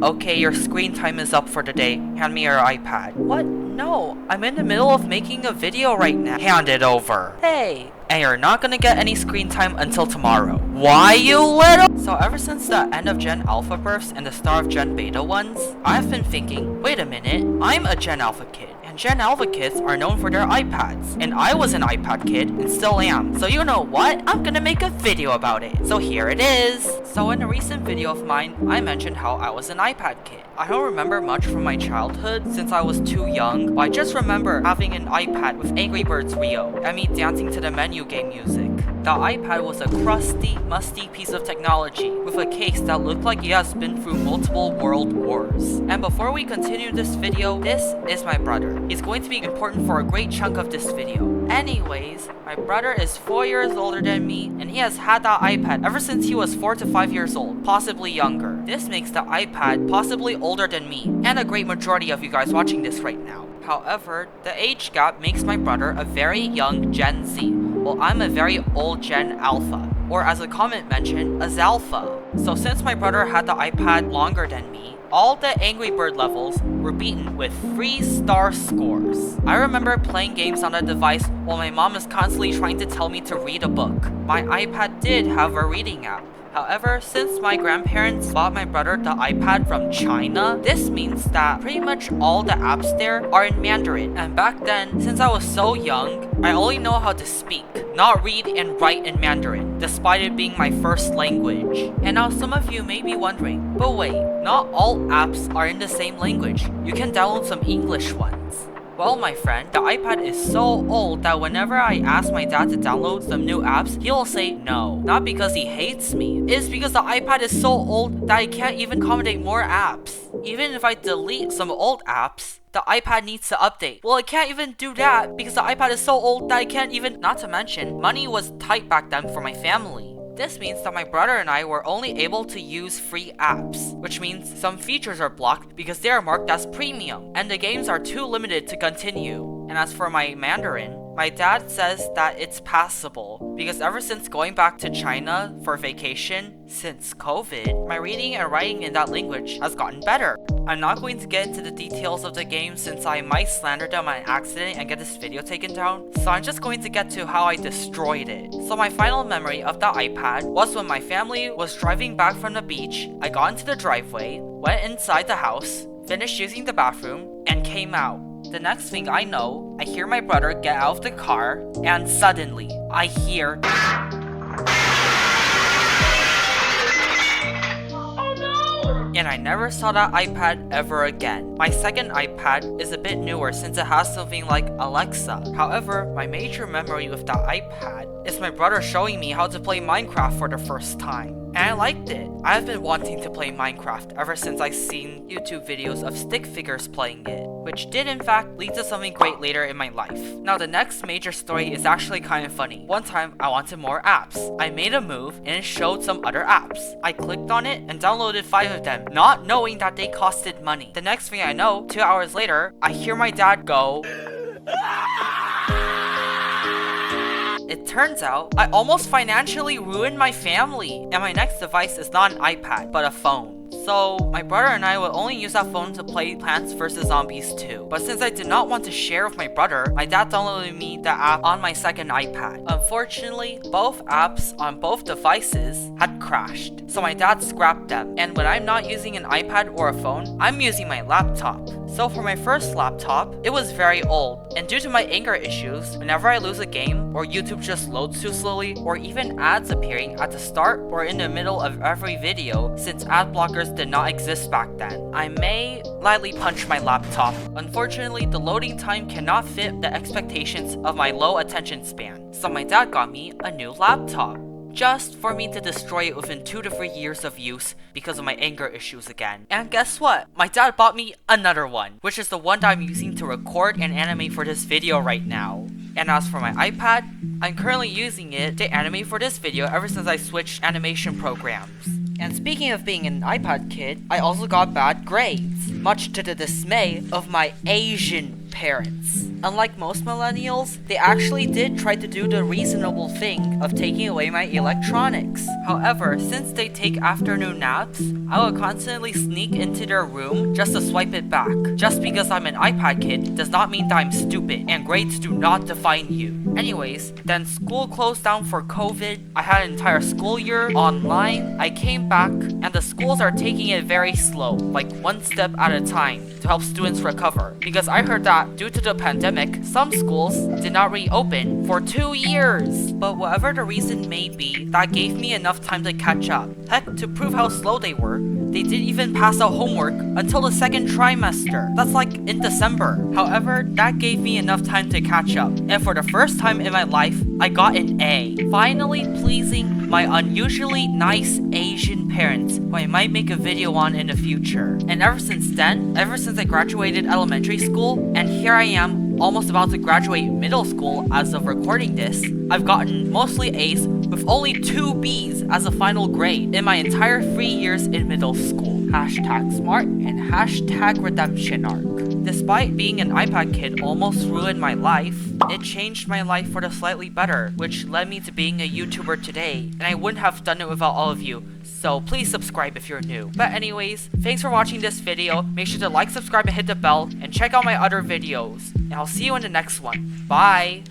Okay, your screen time is up for the day. Hand me your iPad. What? No, I'm in the middle of making a video right now. Hand it over. Hey. And you're not gonna get any screen time until tomorrow. Why, you little? So ever since the end of Gen Alpha births and the start of Gen Beta ones, I've been thinking, wait a minute, I'm a Gen Alpha kid. And Gen Alpha kids are known for their iPads. And I was an iPad kid and still am. So you know what? I'm gonna make a video about it. So here it is. So in a recent video of mine, I mentioned how I was an iPad kid. I don't remember much from my childhood since I was too young, but I just remember having an iPad with Angry Birds Rio and me dancing to the menu game music. The iPad was a crusty, musty piece of technology with a case that looked like it has been through multiple world wars. And before we continue this video, this is my brother. He's going to be important for a great chunk of this video. Anyways, my brother is 4 years older than me, and he has had that iPad ever since he was 4 to 5 years old, possibly younger. This makes the iPad possibly older than me, and a great majority of you guys watching this right now. However, the age gap makes my brother a very young Gen Z, while I'm a very old Gen Alpha, or as a comment mentioned, a Zalpha. So since my brother had the iPad longer than me, all the Angry Bird levels were beaten with 3-star scores. I remember playing games on the device while my mom was constantly trying to tell me to read a book. My iPad did have a reading app. However, since my grandparents bought my brother the iPad from China, this means that pretty much all the apps there are in Mandarin. And back then, since I was so young, I only know how to speak, not read and write in Mandarin, despite it being my first language. And now some of you may be wondering, but wait, not all apps are in the same language. You can download some English ones. Well, my friend, the iPad is so old that whenever I ask my dad to download some new apps, he'll say no. Not because he hates me, it's because the iPad is so old that I can't even accommodate more apps. Even if I delete some old apps, the iPad needs to update. Well, I can't even do that because the iPad is so old that I can't even... Not to mention, money was tight back then for my family. This means that my brother and I were only able to use free apps, which means some features are blocked because they are marked as premium, and the games are too limited to continue. And as for my Mandarin, my dad says that it's passable because ever since going back to China for vacation since COVID, my reading and writing in that language has gotten better. I'm not going to get into the details of the game since I might slander them on accident and get this video taken down, so I'm just going to get to how I destroyed it. So my final memory of the iPad was when my family was driving back from the beach. I got into the driveway, went inside the house, finished using the bathroom, and came out. The next thing I know, I hear my brother get out of the car, and suddenly, I hear... And I never saw that iPad ever again. My second iPad is a bit newer since it has something like Alexa. However, my major memory with that iPad is my brother showing me how to play Minecraft for the first time. And I liked it. I've been wanting to play Minecraft ever since I've seen YouTube videos of stick figures playing it, which did in fact lead to something great later in my life. Now the next major story is actually kind of funny. One time I wanted more apps. I made a move and it showed some other apps. I clicked on it and downloaded 5 of them, not knowing that they costed money. The next thing I know, 2 hours later, I hear my dad go... It turns out, I almost financially ruined my family, and my next device is not an iPad, but a phone. So, my brother and I would only use that phone to play Plants vs. Zombies 2. But since I did not want to share with my brother, my dad downloaded me the app on my second iPad. Unfortunately, both apps on both devices had crashed, so my dad scrapped them. And when I'm not using an iPad or a phone, I'm using my laptop. So for my first laptop, it was very old, and due to my anger issues, whenever I lose a game, or YouTube just loads too slowly, or even ads appearing at the start or in the middle of every video, since ad blockers did not exist back then, I may lightly punch my laptop. Unfortunately, the loading time cannot fit the expectations of my low attention span, so my dad got me a new laptop, just for me to destroy it within 2 to 3 years of use because of my anger issues again. And guess what? My dad bought me another one, which is the one that I'm using to record and animate for this video right now. And as for my iPad, I'm currently using it to animate for this video ever since I switched animation programs. And speaking of being an iPad kid, I also got bad grades, much to the dismay of my Asian parents. Unlike most millennials, they actually did try to do the reasonable thing of taking away my electronics. However, since they take afternoon naps, I will constantly sneak into their room just to swipe it back. Just because I'm an iPad kid does not mean that I'm stupid, and grades do not define you. Anyways, then school closed down for COVID. I had an entire school year online. I came back, and the schools are taking it very slow, like one step at a time, to help students recover. Because I heard that due to the pandemic, some schools did not reopen for 2 years. But whatever the reason may be, that gave me enough time to catch up. Heck, to prove how slow they were, they didn't even pass out homework until the second trimester. That's like in December. However, that gave me enough time to catch up. And for the first time in my life, I got an A. Finally pleasing my unusually nice Asian parents, who I might make a video on in the future. And ever since then, ever since I graduated elementary school, and here I am, almost about to graduate middle school as of recording this, I've gotten mostly A's with only 2 B's as a final grade in my entire 3 years in middle school. Hashtag smart and hashtag redemption arc. Despite being an iPad kid almost ruined my life, it changed my life for the slightly better, which led me to being a YouTuber today, and I wouldn't have done it without all of you. So please subscribe if you're new. But anyways, thanks for watching this video. Make sure to like, subscribe, and hit the bell, and check out my other videos. And I'll see you in the next one. Bye!